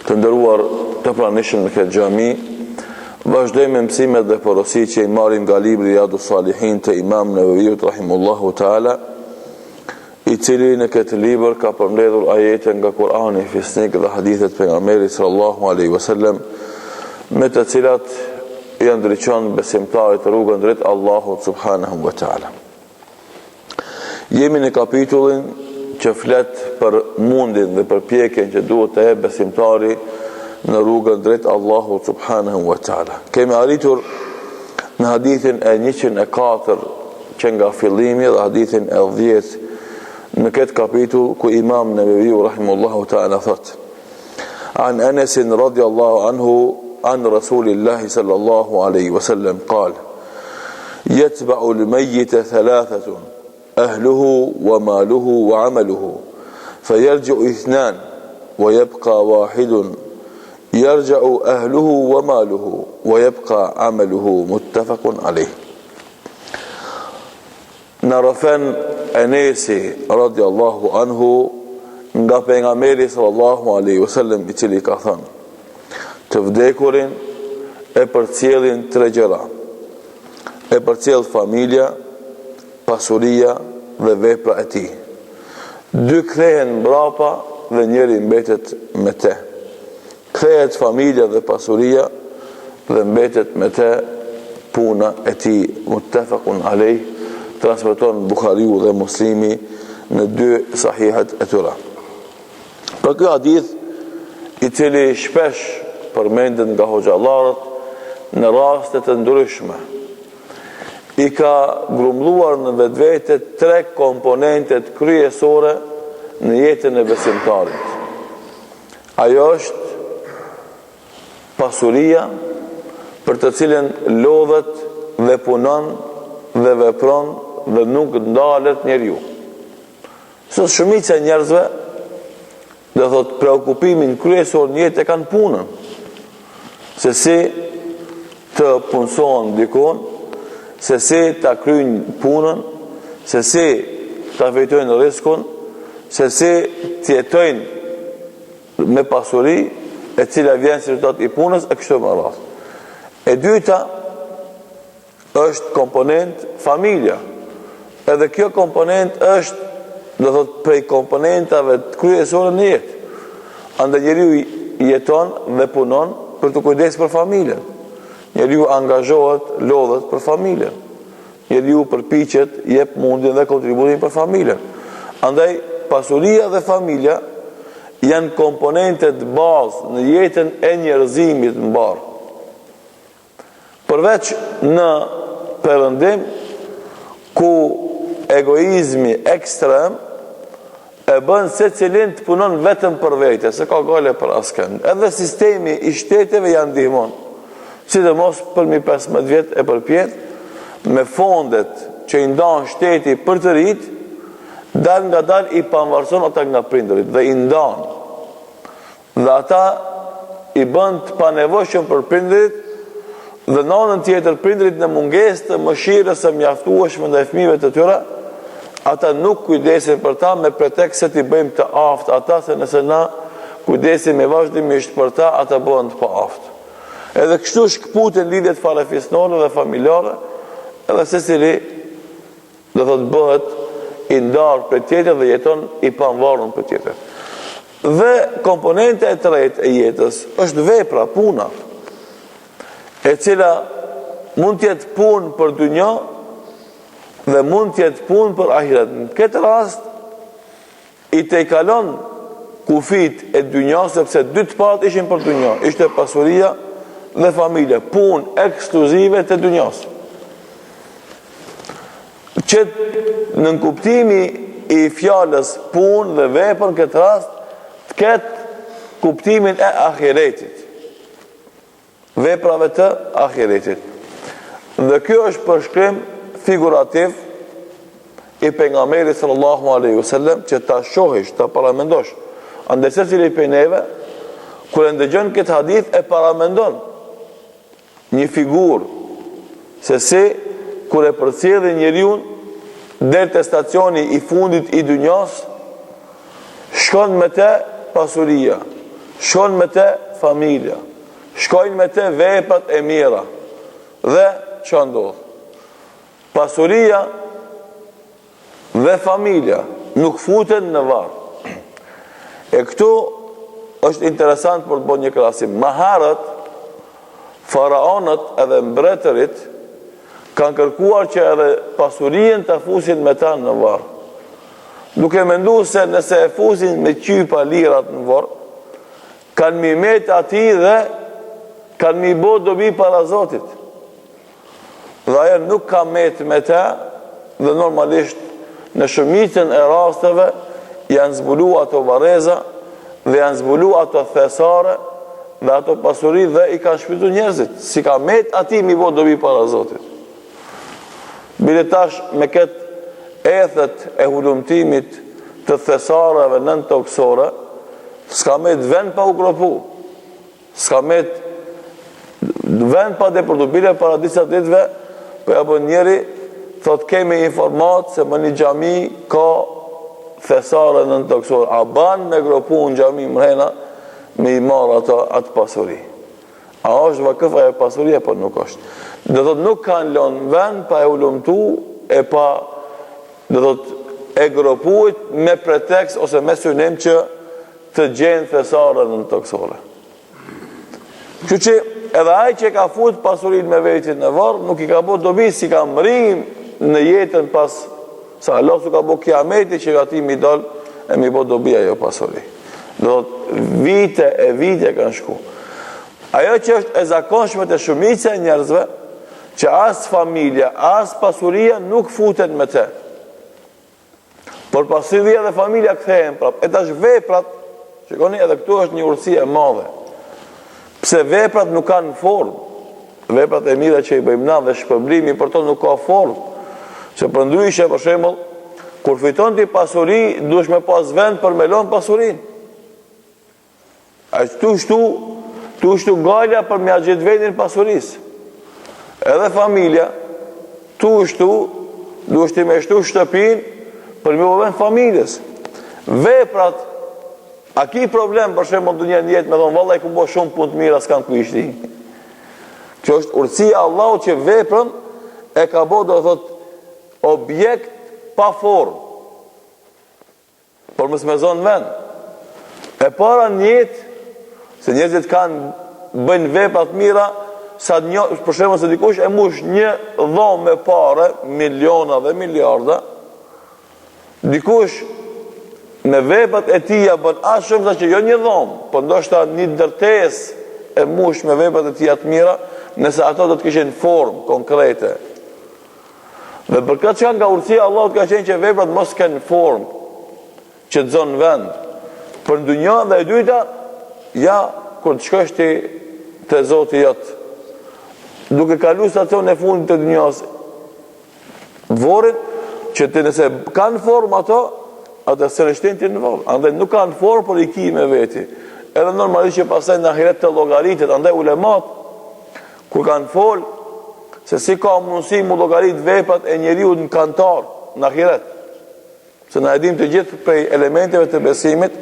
Të nderuar të pranishëm në këtë xhami, vazhdojmë me mësimet dhe porositë që i marrim nga libri Riyadus Salihin të Imam Nawawiut rahimullahu taala, i cili në këtë libër ka përmbledhur ajete nga Kurani fisnik dhe hadithet pejgamberit sallallahu alaihi wasallam, me të cilat i ndriçon besimtarit rrugën drejt Allahut subhanahu wa taala. Jemi në kapitullin që flet për mundin dhe përpjekjen që duhet të jetë besimtari në rrugën drejt Allahut subhanahu wa taala. Kemi arritur në hadithin e 104 që nga fillimi dhe hadithin e 10 në këtë kapitull ku Imam Nawawiu rahimahullahu taala thot: An Anas radhiyallahu anhu an Rasulillahi sallallahu alaihi wasallam qala: Yatba'u al-mayyita thalathatun أهله وماله وعمله فيرجع اثنان ويبقى واحد يرجع أهله وماله ويبقى عمله متفق عليه. Narafan Anasi radhiyallahu anhu nga pejgamberi sallallahu alaihi wasallam i cili ka thënë: të vdekurin e përcjellin tre gjëra. E përcjell familja, pasuria dhe vepra e tij. Dy kthehen mbrapa dhe njëri mbetet me te. Kthehet familja dhe pasuria dhe mbetet me te puna e tij. Muttafaqun alayh, transmeton Buhariu dhe Muslimi në dy sahihat e tyre. Për ky hadith, i cili shpesh përmendet nga hoxhallarët në raste të ndryshme, i ka grumbulluar në vetvete tre komponentet kryesore në jetën e besimtarit. Ajo është pasuria, për të cilën lodhet dhe punon dhe vepron dhe nuk ndalet njeriu. Sot shumica e njerëzve, do thot, preokupimin kryesor në jetë e kanë punën, se si të punësohen dikon, se si ta kryjnë punën, se si ta fitojnë riskun, se si të jetojnë me pasuri e cila vjen si rezultat i punës e kështu me radhë. E dyta është komponent familja. Edhe kjo komponent është, do thot, prej komponentave të kryesore në jetë. Andaj njeriu jeton dhe punon për të kujdesur për familjen. Njeriu angazhohet, lodhet për familjen. Njeriu përpiqet, jep mundjen dhe kontributin për familjen. Andaj pasuria dhe familja janë komponentet bazë në jetën e njerëzimit mbar. Përveç në perëndim ku egoizmi ekstrem e bën secilin të punon vetëm për vete, se ka gale për askën. Edhe sistemi i shteteve janë ndihmon. Sidomos për 15 vjet e përpjet, me fondet që i ndan shteti për të rit, dal nga dal i pavarëson ata nga prindërit dhe i ndan. Dhe ata i bën të panevojshëm për prindërit dhe në anën tjetër prindërit në mungesë të mëshirës së mjaftueshme ndaj fëmijëve të tyre, ata nuk kujdesin për ta me pretekst se t'i bëjmë të aftë ata, se nëse na kujdesim vazhdimisht për ta, ata bëhen të paaftë. Edhe kështu shkputen lidhjet farefisnore dhe familjare, edhe secili do thot bëhet i ndarë për tjetër dhe jeton i pavarur për tjetër. Dhe komponente e tretë e jetës është vepra, puna, e cila mund të jetë punë për dynjë dhe mund të jetë punë për ahiret. Në këtë rast i tejkalon kufit e dynjës, sepse dy të parat ishin për dynjë, ishte pasuria dhe familje, punë ekskluzive të dynjës. Që në kuptimi i fjalës punë dhe vepër, këtë rast të ketë kuptimin e ahiretit, veprave të ahiretit. Dhe kjo është përshkrim figurativ i pejgamberit sallallahu alaihi wasallam, që ta shohish, ta paramendosh. Andaj secili prej neve, kur e ndëgjon këtë hadith, e paramendon një figurë se si kur e përcjellin njeriu deri te stacioni i fundit i dynjas, shkon me te pasuria, shkon me te familja, shkojnë me te veprat e mira, dhe që ndodh? Pasuria dhe familja nuk futen në varë. E këtu është interesant për të bërë një krahasim. Maharët, faraonët edhe mbretërit kanë kërkuar që edhe pasurien të fusin me ta në varë. Duke mendu se nëse e fusin me qypa lirat në varë, kanë mi met ati dhe kanë mi bo dobi para Zotit. Dhe ajo nuk ka met me ta, dhe normalisht në shumicën e rasteve janë zbulu ato vareza dhe janë zbulu ato thesare dhe ato pasuri dhe i kanë shpytu njerëzit. Si ka met ati mi bo dobi para Zotit. Bile tash me këtë ethet e hulumtimit të thesareve nën toksore, s'ka met vend pa u gropu, s'ka met vend pa depërdu. Bile para disa ditve, për apo njeri, thot kemi informat se më një gjami ka thesare nën toksore. A ban me gropu në gjami mrena me i marë atë pasuri. A është vakëfa e pasuria, për nuk është. Dhe thot nuk kanë lënë vend pa e ulumtu e pa dhe thot e gropuit me pretekst ose me synim që të gjenë thesare në toksore. Që që edhe aj që ka fut pasurin me vetin në varë, nuk i ka bo dobi si ka mërim në jetën pas sa Allah su ka bo kiameti që ka ti mi dal e mi bo dobi ajo pasuri. Dhe thot vite e vite kanë shku. Ajo që është e zakonshme të shumice e njerëzve, që as familja, as pasuria nuk futen me te. Por pasuria dhe familja kthehen prap. E tash veprat, shikoni edhe këtu është një urësi e madhe. Pse veprat nuk kanë formë, veprat e mira që i bëjmë na dhe shpërblimi për to nuk ka formë. Se për ndryshe, për shembull, kur fiton ti pasuri, duhesh me pas vend për me lënë pasurin. A tu shtu galja për me agjet vendin pasurisë. Edhe familja, tu shtu, duhesh ti me shtu shtëpin për me vend familjes. Veprat, a ki problem për shembull në një jetë me thonë, vallai ku bo shumë punë të mira s'kan ku ishti. Kjo është urtësia Allahut që veprën e ka bo do thot objekt pa formë. Por mos me zonë vend. E para në jetë, se njerëzit kanë bëjnë veprat mira, sa për shembull se dikush e mush një dhomë me pare, miliona dhe miliarda, dikush me veprat e tija bën aq shumë sa që jo një dhomë, por ndoshta një ndërtesë e mush me veprat e tija të mira, nëse ato do të kishin formë konkrete. Dhe për këtë që nga urtësia Allahut ka qenë që veprat mos kanë formë, që të zonë vend. Për ndonjë dhe e dyta, ja kur të shkosh ti te Zoti jot, duke kalu stacion e fundit të dunjas, vorin që të nëse kanë formë ato, atë sërështin të në formë. Andaj nuk kanë formë, por i ki me veti. Edhe normalisht që pasaj në ahiret të logaritet, andaj ulemat, kur kanë folë, se si ka mundësi mu logarit veprat e njeriu në kantar, në ahiret. Se na edhim të gjithë prej elementeve të besimit,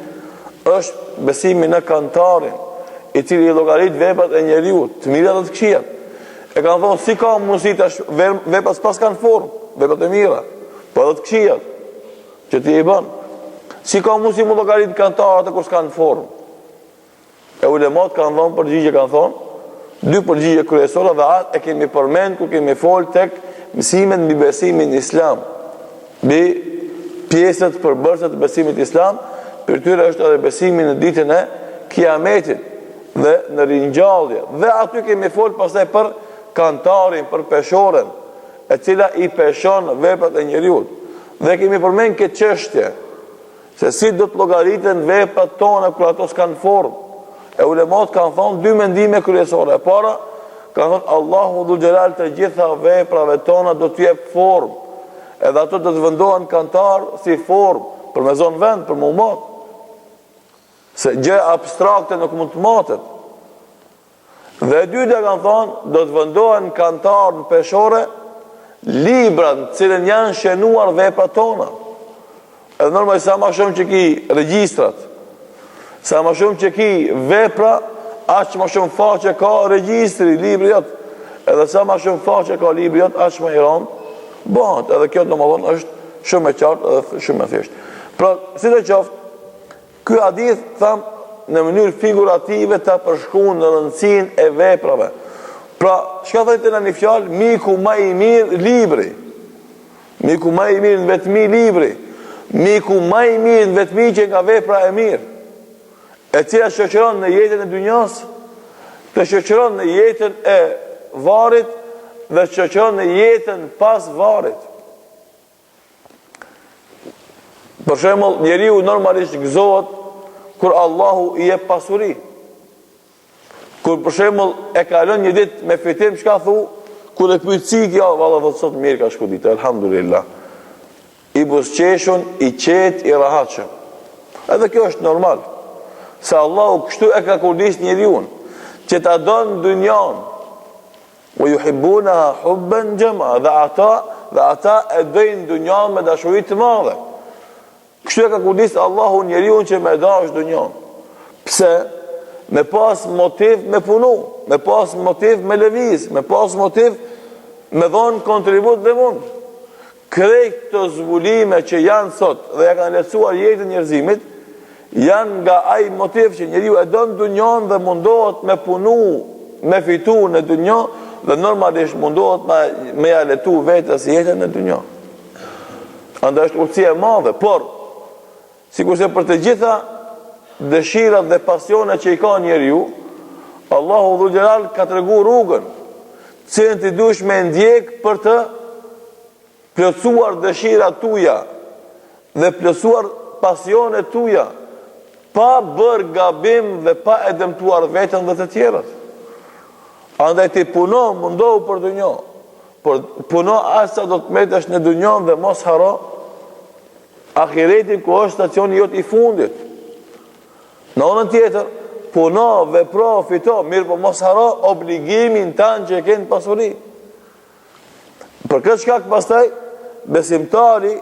është besimi në kantarin, i cili i logarit veprat e njeriu, të mira dhe të këqijat. E kanë thonë, si ka mundësi të veprat pas kanë formë, veprat e mira, po edhe të këqijat, që ti i bën. Si ka mundësi mu logarit kantarët e kur s'kanë formë. E ulemat kanë thonë, përgjigje kanë thonë, dy përgjigje kryesore dhe atë e kemi përmend ku kemi folë tek mësimet mbi besimin islam. Mbi pjesët përbërëse të besimit islam, për tyre është edhe besimin në ditën e kiametit dhe në ringjallje. Dhe aty kemi folë pastaj për kantarin, për peshoren, e cila i peshon veprat e njeriut. Dhe kemi përmend këtë çështje, se si do të llogariten veprat tona kur ato s'kan formë. E ulemat kanë thonë dy mendime kryesore. E para, kanë thonë Allahu dhul xhelal të gjitha veprave tona do t'u jep formë. Edhe ato do të vendohen kantar si formë, për me zonë vend, për më mat. Se gjë abstrakte nuk mund të matet. Dhe dyta kanë thonë, do të vendohen kantar në peshore, libra në cilën janë shenuar veprat tona. Edhe normalisht sa më shumë që ki regjistrat, Sa më shumë që ki vepra, aq më shumë faqe ka regjistri, libri jot. Edhe sa më shumë faqe ka libri jot, aq më i rëndë bëhet. Edhe kjo domethënë është shumë e qartë edhe shumë e thjeshtë. Pra, sidoqoftë, ky hadith tham në mënyrë figurative ta përshkruan në rëndësinë e veprave. Pra, çka thotë në një fjalë, miku më i mirë libri. Miku më i mirë në vetmi libri. Miku më i mirë në vetmi që nga vepra e mirë. E cila shoqëron në jetën e dunjas, të shoqëron në jetën e varrit dhe shoqëron në jetën pas varrit. Për shembull, njeriu normalisht gëzohet kur Allahu i jep pasuri. Kur për shembull e kalon një ditë me fitim, çka thu? Kur e pyet si kjo, valla do të sot mirë ka shku ditë, alhamdulillah. I buzëqeshun, i qetë, i rahatshëm. Edhe kjo është normal. Se Allahu kështu e ka kurdis njeriun, që ta donë dynjan, u yuhibbunaha hubban jama, dhe ata e dojnë dynjan me dashuri të madhe. Kështu e ka kurdis Allahu njeriun që me dash dynjan. Pse? Me pas motiv me punu, me pas motiv me lëviz, me pas motiv me dhonë kontribut dhe mund. Krejt të zbulime që janë sot dhe ja kanë lecuar jetën njerëzimit, janë nga ai motiv që njeriu e don dunjon dhe mundohet me punu, me fitu në dunjon dhe normalisht mundohet me ja letu vetës jetën në dunjon. Andaj është urtësia e madhe, por sikurse për të gjitha dëshirat dhe pasionet që i ka njeriu, Allahu Dhul Jalal ka tregu rrugën, cilën ti duhesh me ndjek për të plotësuar dëshirat tuaja dhe plotësuar pasionet tuaja, pa bërë gabim dhe pa e dëmtuar veten dhe të tjerët. Andaj ti puno, mundohu për dunjë, por puno asa do të metesh në dunjë dhe mos haro ahiretin ku është stacioni jot i fundit. Në anën tjetër, puno, vepro, fito, mirë po mos haro obligimin tanë që e kënë pasuri. Për këtë shkak pastaj, besimtari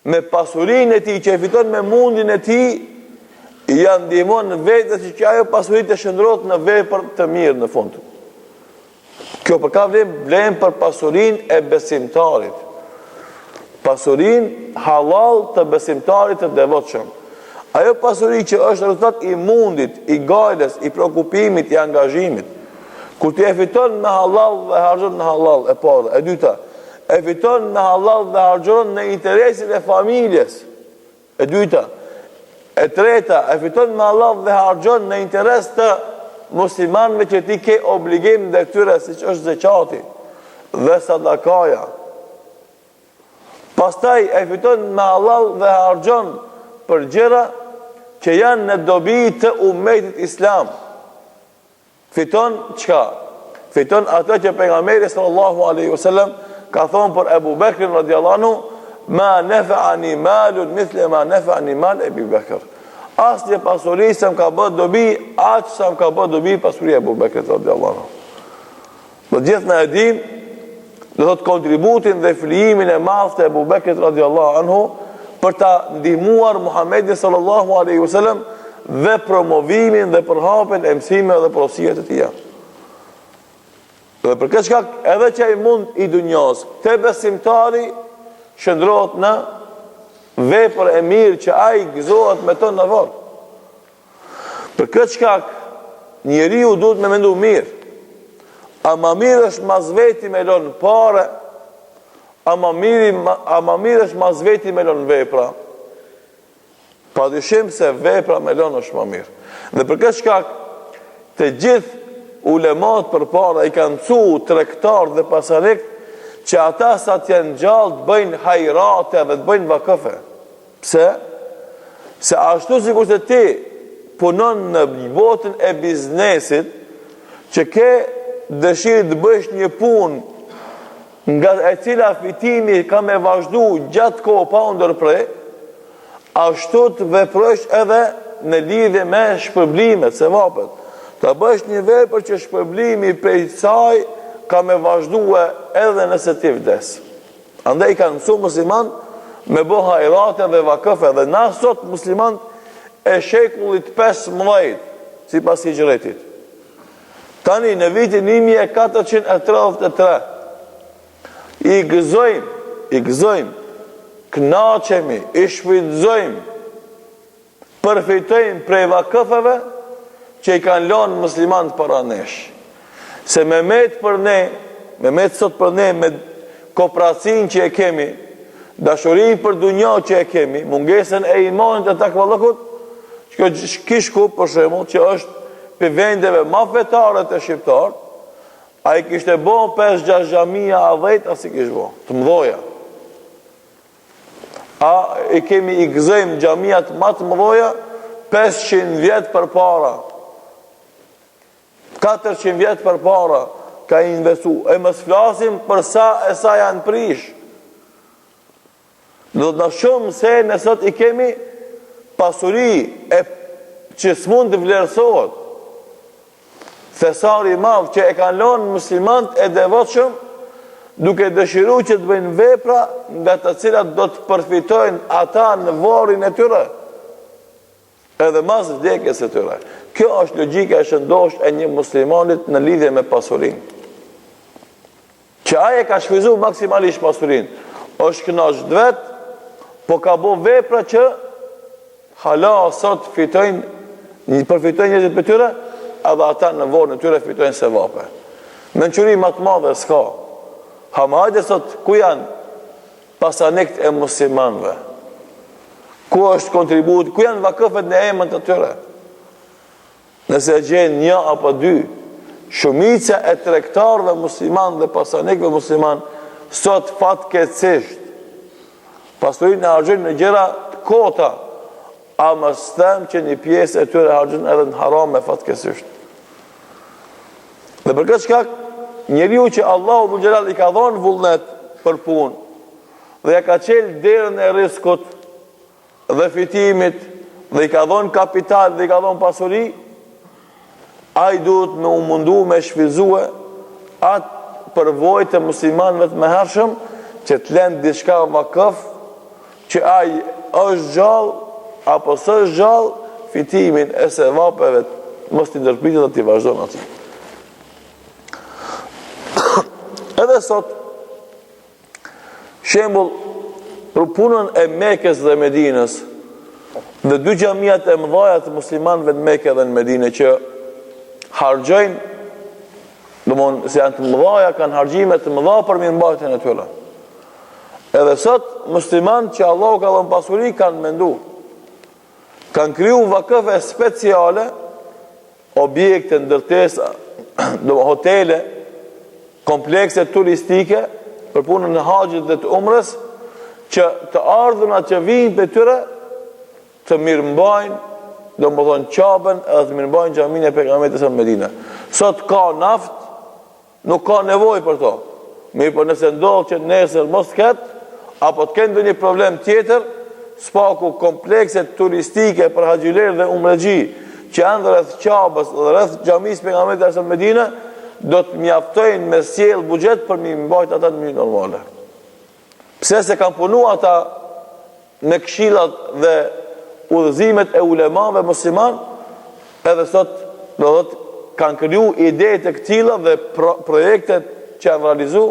me pasurin e ti, që e fiton me mundin e ti, janë ndihmon në vetë që ajo pasurit të shëndrot në vepër të mirë në fund. Kjo për ka vlen për pasurin e besimtarit. Pasurin halal të besimtarit të devotshëm. Ajo pasuri që është rezultat i mundit, i gajles, i prokupimit, i angazhimit. Kur ti e fiton me halal dhe harxhon në halal, e parë, e dyta, e fiton me halal dhe harxhon në interesin e familjes, e dyta, e treta, e fiton me halal dhe harxhon në interes të muslimanëve që ti ke obligim ndaj tyre, siç është zekati dhe sadakaja. Pastaj e fiton me halal dhe harxhon për gjëra që janë në dobi të ummetit islam. Fiton çka? Fiton ato që pejgamberi sallallahu alaihi wasallam ka thonë për Ebu Bekrin radhiyallahu anhu, ma nafa'ani malun mithla ma nafa'ani mal Ebu Bekr. Asnjë pasuri s'm ka bë dobi, aq sa më ka bë dobi pasuria e Ebu Bekrit radhiyallahu anhu. Do gjithë na e dim, do thot kontributin dhe flijimin e madh të Ebu Bekrit radhiyallahu anhu për ta ndihmuar Muhammedin sallallahu alaihi wasallam dhe promovimin dhe përhapjen e mësimeve dhe porosive të tij. Dhe për këtë shkak edhe që ai mund i dunjos, te besimtari shndrohet në vepër e mirë që ai gëzohet me të në varr. Për këtë shkak njeriu duhet me mendu mirë. A më mirë është mas veti me lënë pare, a më mirë është mas veti me lënë vepra. Pa dyshim se vepra me lënë është më mirë. Dhe për këtë shkak të gjithë ulemat për para i kanë mësu tregtar dhe pasarek që ata sa të janë gjallë të bëjnë hajrate dhe të bëjnë vakëfe. Pse? Se ashtu sikur se ti punon në botën e biznesit që ke dëshirë të bësh një punë nga e cila fitimi ka me vazhdu gjatë kohë pa u ndërprer, ashtu të veprosh edhe në lidhje me shpërblimet, sevapet. Ta bësh një vepër që shpërblimi prej saj ka me vazhdue edhe nëse ti vdes. Andaj kanë mësu musliman me bo hajrate dhe vakëfe, dhe na sot musliman e shekullit 15 si pas hijretit. Tani në vitin 1433 i gëzojmë, knaqemi, i shfrytëzojmë, përfitojmë prej vakëfeve që i kanë lënë muslimanët para nesh. Se Mehmet sot për ne me kooperacinë që e kemi, dashurinë për dunjë që e kemi, mungesën e imanit të takvallahut, që Kishku për shembull, që është për vendeve më fetare të shqiptar, ai kishte bën 5-6 xhamia a 10 as i kishte bën, të mëdha. I kemi i gëzojmë xhamiat më të mëdha 500 vjet përpara. 400 vjet përpara ka investu. E mos flasim për sa janë prish. Do të na shumë se ne sot i kemi pasuri që s'mund të vlerësohet. Thesari i madh që e kanë lënë muslimanët e devotshëm duke dëshiruar që të bëjnë vepra nga të cilat do të përfitojnë ata në varrin e tyre edhe mas vdekjes e tyre. Kjo është logjika e shëndosh e një muslimanit në lidhje me pasurinë. Që ai e ka shfryzuar maksimalisht pasurinë, është kënaqur vet, po ka bërë vepra që hala sot përfitojnë njerëzit për tyre, edhe ata në varrin e tyre fitojnë sevape. Mençuri më të madhe s'ka. Hajde sot ku janë pasanekt e muslimanëve? Ku është kontributi? Ku janë vakëfet në emën të tyre? Nëse gjenë 1 apo 2, shumica e tregtarëve musliman dhe pasanekëve musliman sot fatkeqësisht pasurinë e harxojnë në gjëra të kota, a mos them që një pjesë e tyre harxojnë edhe në haram e fatkeqësisht. Dhe për këtë shkak, njeriu që Allahu Dhul Xhelal i ka dhënë vullnet për punë dhe ja ka çelë derën e rrezikut dhe fitimit dhe i ka dhënë kapital dhe i ka dhënë pasuri, ai duhet me u mundu me shfryzue atë përvojë të muslimanëve të mëhershëm që të lënë diçka vakëf që ai është gjallë apo s'është gjallë fitimin e sevapeve mos t'i ndërpritet dhe t'i vazhdon atë. Edhe sot, shembull, për punën e Mekës dhe Medinës, dhe 2 xhamiat e mëdha të muslimanëve në Mekë dhe në Medinë që harxojnë, domthonë se janë të mëdha, kanë harxime të mëdha për mirëmbajtjen e tyre. Edhe sot muslimanët që Allahu ka dhënë pasuri kanë menduar, kanë kriju vakëfe speciale, objekte, ndërtesa, hotele, komplekse turistike për punën e haxhit dhe të umrës, që të ardhunat që vinë për tyre të mirëmbajnë, domethënë Qabën edhe të mirëmbajnë xhaminë e pejgamberit në Medinë. Sot ka naft, nuk ka nevojë për to. Mirë, por nëse ndodh që nesër mos ketë, apo të kenë ndonjë problem tjetër, spaku komplekse turistike për haxhiler dhe umrexhi që janë rreth Qabës dhe rreth xhamisë pejgamberit në Medinë, do të mjaftojnë me sjell buxhet për mi mbajt ata në mënyrë normale. Pse se kanë punu ata me këshillat dhe udhëzimet e ulemave musliman, edhe sot do të kanë kriju ide të këtilla dhe projektet që janë realizu,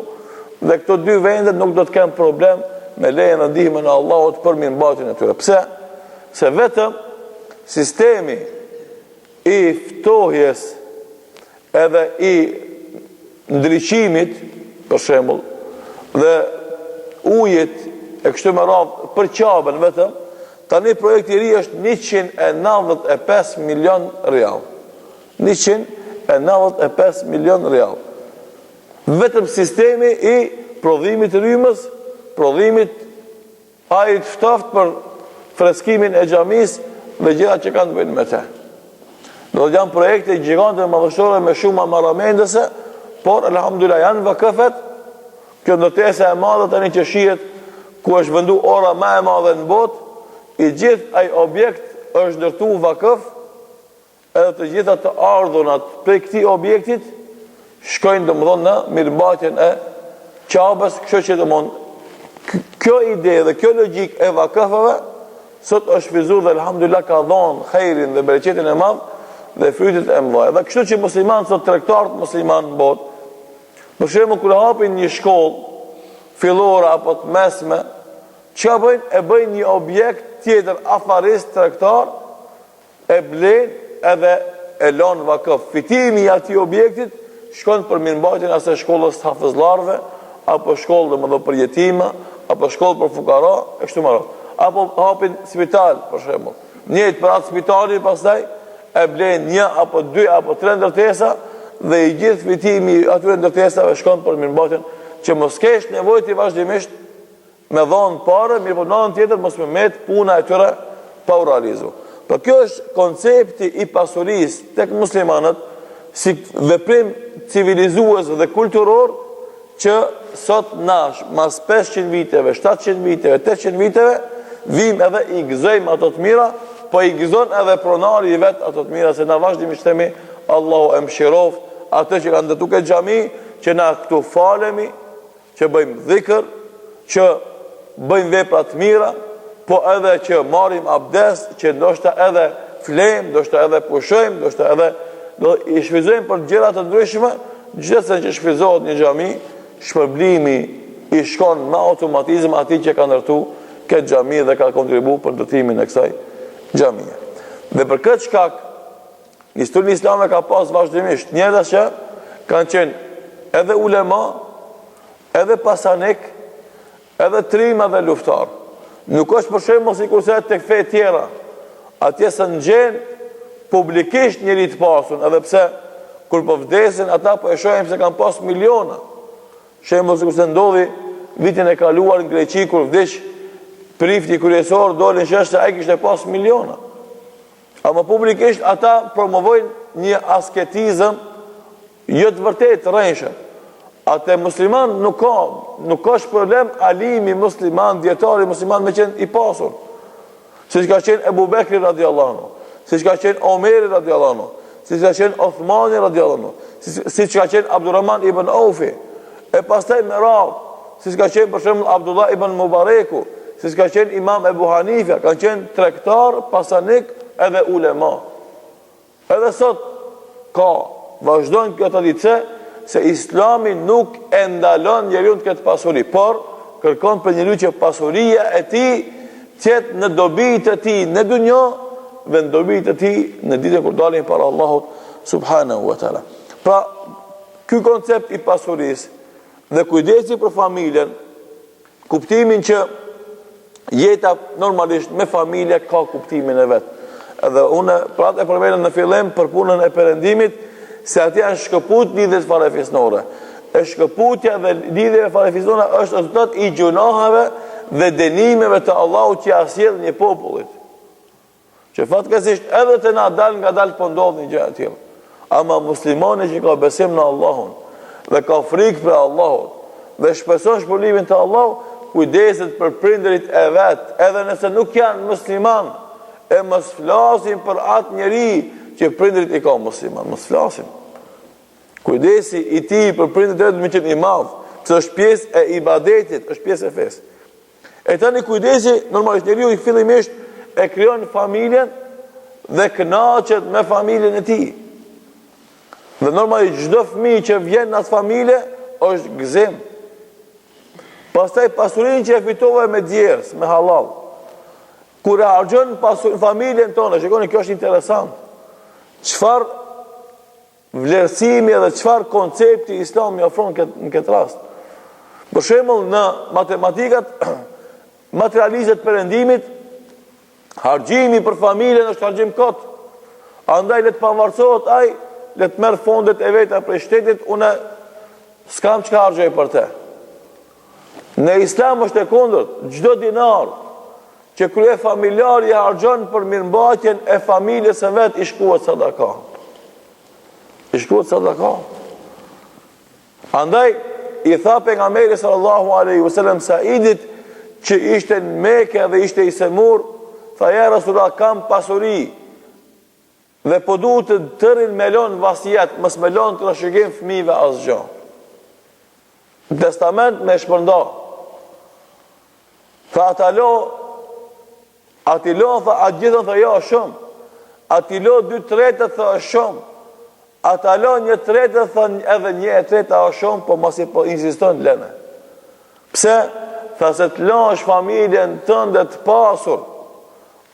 dhe këto 2 vendet nuk do të kenë problem me lejen dhe ndihmën e Allahut për mirëmbajtjen e tyre. Pse? Se vetëm sistemi i ftohjes edhe i ndriçimit, për shembull, dhe ujit e kështu me radhë për Qabën vetëm, tani projekti i ri është 195 milion rial. 195 milion rial. Vetëm sistemi i prodhimit të rrymës, prodhimit ajrit ftoft për freskimin e xhamisë dhe gjërat që kanë të bëjnë me te. Do të janë projekte gjigante madhështore me shumë marramendëse, por alhamdulillah janë vakëfet. Kjo ndërtesa e madhe tani që shihet ku është vendu ora më e madhe në botë, i gjithë ai objekt është ndërtuar vakëf, edhe të gjitha të ardhunat prej këtij objektit shkojnë domethënë në mirëmbajtjen e Qabës, kështu që domethënë kjo ide dhe kjo logjik e vakëfeve sot është shfrytzuar dhe alhamdulillah ka dhënë khairin dhe bereqetin e madh dhe frytet e mëdha. Dhe kështu që muslimanët sot, tregtarët muslimanë në botë, për shembull kur hapin një shkollë fillore apo të mesme, çka bëjnë? E bëjnë një objekt tjetër afarist tregtar, e blen edhe e lën vakëf. Fitimi i atij objektit shkon për mirëmbajtjen e asaj shkollës të hafëzllarëve, apo shkollë domethënë për jetima, apo shkollë për fukara, e kështu me radhë. Apo hapin spital, për shembull. Njëjtë për atë spitalin, pastaj e blen një apo dy apo tre ndërtesa dhe i gjithë fitimi i atyre ndërtesave shkon për mirëmbajtjen, që mos kesh nevojë të vazhdimisht me dhonë parë, mirë po në anën tjetër mos me met puna e tyre pa u realizuar. Por kjo është koncepti i pasurisë tek muslimanët si veprim civilizues dhe kulturor që sot nash, mas 500 viteve, 700 viteve, 800 viteve, vim edhe i gëzojmë ato të mira, po i gëzon edhe pronari i vet ato të mira, se na vazhdimisht themi Allahu e mëshiroft atë që kanë ndëtu këtë xhami, që na këtu falemi, që bëjmë dhikr, që bëjmë vepra të mira, po edhe që marrim abdes, që ndoshta edhe flejmë, ndoshta edhe pushojmë, ndoshta edhe i shfrytëzojmë për gjëra të ndryshme, gjithsesi që shfrytëzohet një xhami, shpërblimi i shkon me automatizëm atij që ka ndërtu këtë xhami dhe ka kontribuar për ndërtimin e kësaj xhamie. Dhe për këtë shkak, historia islame ka pas vazhdimisht njerëz që kanë qenë edhe ulema, edhe pasanik, edhe trim edhe luftar. Nuk është për shembull sikurse tek fe tjera, atje se ngjen publikisht njëri të pasur, edhe pse kur po vdesin ata po e shohim se kanë pas miliona. Shembull sikurse ndodhi vitin e kaluar në Greqi kur vdiq prifti kryesor, dolën që ai kishte pas miliona. Ama publikisht ata promovojnë një asketizëm jo të vërtetë të rreshëm. Atë musliman nuk ka problem alimi musliman, dietari musliman me qenë i pasur. Siç ka qenë Ebu Bekri radiallahu anhu, siç ka qenë Omeri radiallahu anhu, siç ka qenë Othmani radiallahu anhu, siç ka qenë Abdurrahman ibn Aufi, e pastaj me radhë, siç ka qenë për shembull Abdullah ibn Mubareku, siç ka qenë Imam Ebu Hanifa, kanë qenë tregtar, pasanik edhe ulema. Edhe sot ka vazhdojnë kjo traditë se Islami nuk e ndalon njeriu të ketë pasuri, por kërkon për njeriu që pasuria e tij të jetë në dobitë e tij në dunjë dhe në dobitë e tij në ditën kur dalin para Allahut subhanahu wa taala. Pra, ky koncept i pasurisë dhe kujdesi për familjen, kuptimin që jeta normalisht me familje ka kuptimin e vet. Edhe unë pratë e përmendëm në fillim për punën e perëndimit, se ati janë shkëput lidhjes farefisnore. E shkëputja dhe lidhjeve farefisnore është rezultat i gjunahave dhe dënimeve të Allahut që asjell një popullit. Që fatkeqësisht edhe të na dal nga dal po ndodh një gjë e tillë. Ama muslimani që ka besim në Allahun dhe ka frikë për Allahun dhe shpeson shpëlimin të Allahut, kujdeset për prindërit e vet, edhe nëse nuk janë musliman, e mos flasim për atë njeri që prindërit i ka musliman, mos flasim. Kujdesi i tij për prindërit e vet më i madh, se është pjesë e ibadetit, është pjesë e fesë. E tani kujdesi, normalisht njeriu i fillimisht e krijon familjen dhe kënaqet me familjen e tij. Dhe normalisht çdo fëmijë që vjen në atë familje është gëzim. Pastaj pasurinë që e fitova me djers, me halal. Kur e harxhon familjen tonë, shikoni, kjo është interesant. Çfarë vlerësimi dhe çfarë koncepti Islami ofron në këtë rast. Për shembull, në matematikat materializat perëndimit, harxhimi për familjen është harxhim kot. Andaj le të pavarësohet ai, le të merr fondet e veta për shtetit, unë s'kam çka harxhoj për te. Në Islam është e kundërt, çdo dinar që krye familjari harxhon për mirëmbajtjen e familjes së vet i shkuat sadaka. I shkuat sadaka. Andaj i tha pejgamberi sallallahu alaihi wasallam Saidit që ishte në Mekë dhe ishte i semur, tha ja Rasulullah, kam pasuri dhe po duhet të tërrin me lon vasijet, mos me lon të rashëgim fëmijëve asgjë. Në testament me shpërnda. Tha atalo Ati lo, tha, atë gjithën, tha, jo, shumë. Ati lo 2/3, tha, shumë. Ata lo 1/3, tha, edhe 1/3 o shumë, po mos i po insiston lene. Pse? Tha, se të losh familjen tënde të pasur,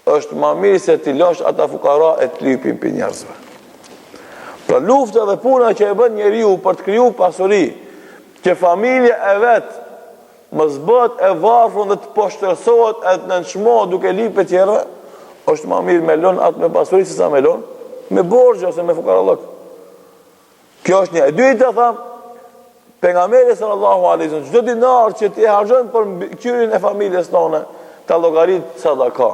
është më mirë se të losh ata fukara e të lypin për njerëzve. Pra lufta dhe puna që e bën njeriu për të kriju pasuri, që familja e vetë mos bëhet e varfër dhe të poshtërsohet e të nënçmohet duke lypë tjerëve, është më mirë me lënë atë me pasuri se sa me lënë me borxhe ose me fukarallëk. Kjo është një. E dyta, thamë, pejgamberi sallallahu alaihi wasallam, çdo dinar që ti harxhon për qyrin e familjes tonë, ta llogarit sadaka.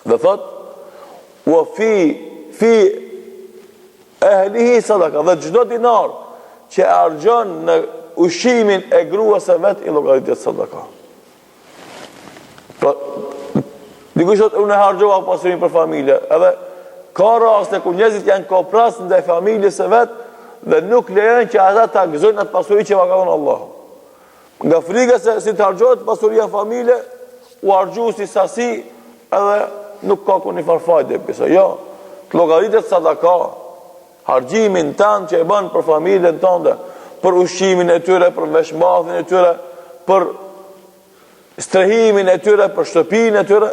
Dhe thot, wa fi ehlihi sadaka, dhe çdo dinar që harxhon në ushimin e gruas së vet i llogaritet sadaka. Pra, dikush thotë unë harxova pasurinë për familje, edhe ka raste ku njerëzit janë kopras ndaj familjes së vet dhe nuk lejojnë që ata ta gëzojnë atë pasuri që ka dhënë Allahu. Nga frika se si të harxhohet pasuria në familje, u harxhu si sasi edhe nuk ka ku një farfajde pisa. Jo, të llogaritet sadaka, harxhimin tanë që e bën për familjen tënde, për ushqimin e tyre, për veshmbathin e tyre, për strehimin e tyre, për shtëpinë e tyre,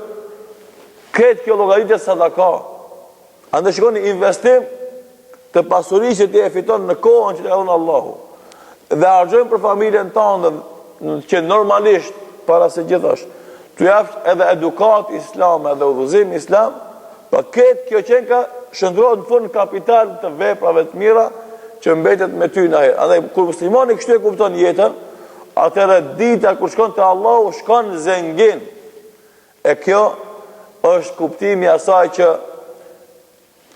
këtë kjo llogaritet sadaka. Andaj shikoni investim të pasurisë që ti e fiton në kohën që të ka dhënë Allahu. Dhe harxojmë për familjen tonë që normalisht para se gjithash të japsh edhe edukat islam edhe udhëzim islam, pa këtë kjo qenë ka shndrohet në fund kapital të veprave të mira që mbetet me ty në herë. Andaj kur muslimani kështu e kupton jetën, atëherë dita kur shkon te Allahu shkon zengin. E kjo është kuptimi asaj që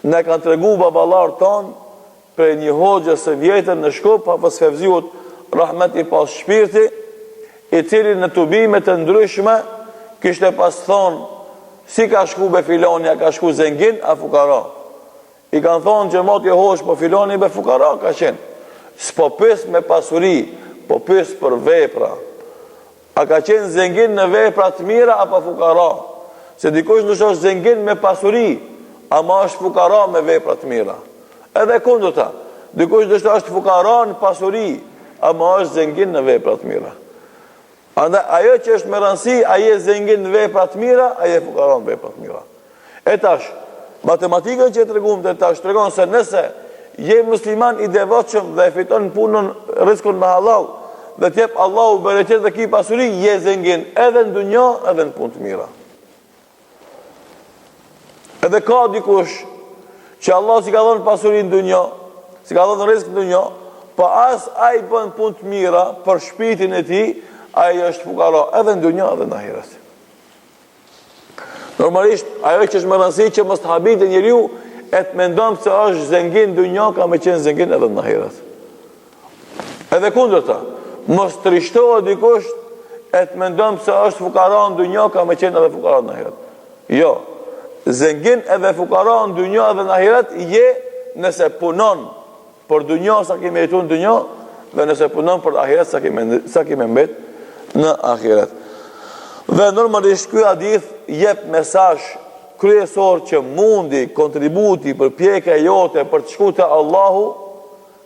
ne kanë tregu baballar ton për një hoxhë së vjetër në Shkup, apo Sfevziut rahmet i pas shpirti, i cili në tubime të ndryshme kishte pas thonë si ka shku be filoni, a ka shku zengin, a fukara. I kanë thonë që moti hoxh po filoni be fukara ka qenë. S'po pys me pasuri, po pys për vepra. A ka qenë zengin në vepra të mira apo fukara? Se dikush nuk është zengin me pasuri, ama është fukara me vepra të mira. Edhe kundërta, dikush është fukara në pasuri, ama është zengin në vepra të mira. Andaj ajo që është me rëndësi, ajo e zengin në vepra të mira, ajo e fukara në vepra të mira. E tash, matematikën që të tash tregon se nëse je musliman i devotshëm dhe e fiton punën rizkun me halal dhe t'jep Allahu bereqet dhe ki pasuri, je zengin edhe në dunja edhe në punë të mira. Edhe ka dikush që Allah si ka dhënë pasuri në dunja, si ka dhënë rizk në dunja, pa as ai bën punë të mira për shpirtin e tij, ai është fukara edhe në dunja edhe në ahiret. Normalisht, ajo që është më rëndësi që mos të habite njeriu e të mendon se është zengin dunja, ka me qenë zengin edhe në ahiret. Edhe kundërta, mos trishtohet dikush e të mendon se është fukara në dunja, ka me qenë edhe fukara në ahiret. Jo, zengin edhe fukara në dunja edhe në ahiret je nëse punon për dunja sa kime jetu në dunja dhe nëse punon për ahiret sa kime mbet në ahiret. Dhe normalisht ky hadith jep mesazh kryesor që mundi, kontributi për pjekja jote për të shkuar te Allahu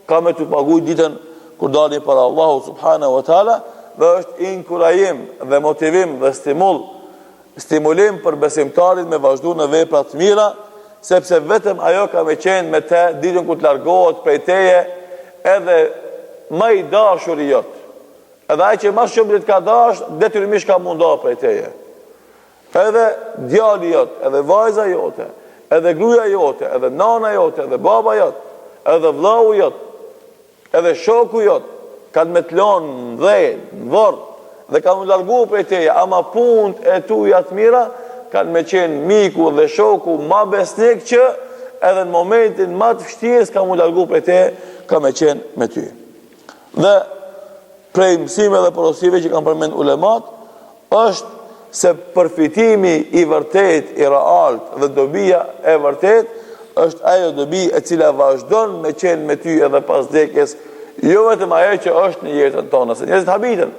ka me të paguaj ditën kur dalin para Allahu subhanahu wa taala, dhe është inkurajim dhe motivim dhe stimulim për besimtarit me vazhdu në vepra të mira, sepse vetëm ajo ka me qenë me te ditën ku të largohet prej teje edhe më i dashur i jot. Edhe ai që më shumë të ka dash, detyrimisht ka mundohë prej teje. Edhe djali jot, edhe vajza jote, edhe gruaja jote, edhe nana jote, edhe baba jot, edhe vllau jot, edhe shoku jot, kanë me të lonë dhe në vorë, dhe kanë largu prej teje, ama punët e tuja të mira kanë me qenë miku dhe shoku ma besnik që edhe në momentin ma të fështirës kanë largu prej teje, ka me qenë me ty. Dhe prej mësime dhe porosive që kanë përmend ulemat, është se përfitimi i vërtet, i realt dhe dobia e vërtet, është ajo dobi e cila vazhdon me qenë me ty edhe pas vdekjes, jo vetëm ajo që është në jetën tonë, se njerëzit habiten.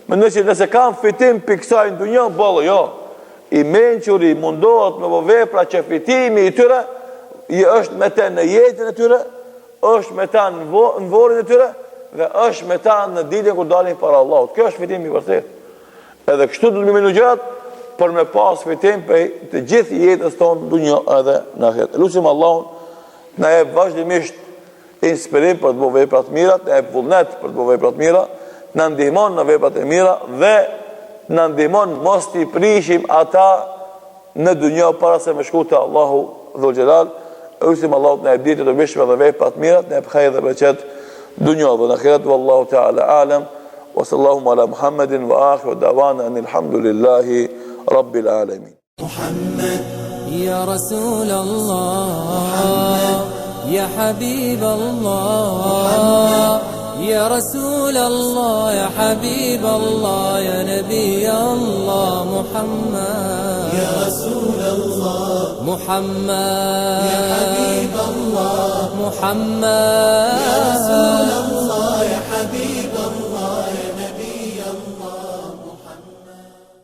Mendoj se nëse kanë fitim pikë kësaj në dunjë, bollo, jo. i mençuri mundohet me vepra që fitimi i tyre i është me të në jetën e tyre, është me ta në vorin e tyre, dhe është me ta në ditën kur dalin para Allahut. Kjo është fitimi i vërtetë. Edhe kështu do të më gjatë për me pas fitim për të gjithë jetës tonë dunjë edhe në ahiret. Lutim Allahun na jep vazhdimisht inspirim për të bërë vepra të mira, na jep vullnet për të bërë vepra të mira, na ndihmon në veprat e mira dhe na ndihmon mos t'i prishim ata në dunjë para se me shku te Allahu Dhul Jalal. Lutim Allahut na jep ditë të mëshme dhe vepra të mira, na jep hajër dhe bereqet dunjë dhe në ahiret. Wallahu ta'ala alam. وصلى اللهم على محمد وآخر دعوانا أن الحمد لله رب العالمين. محمد يا رسول الله يا حبيب الله يا رسول الله يا حبيب الله يا نبي الله محمد يا رسول الله محمد يا حبيب الله محمد يا رسول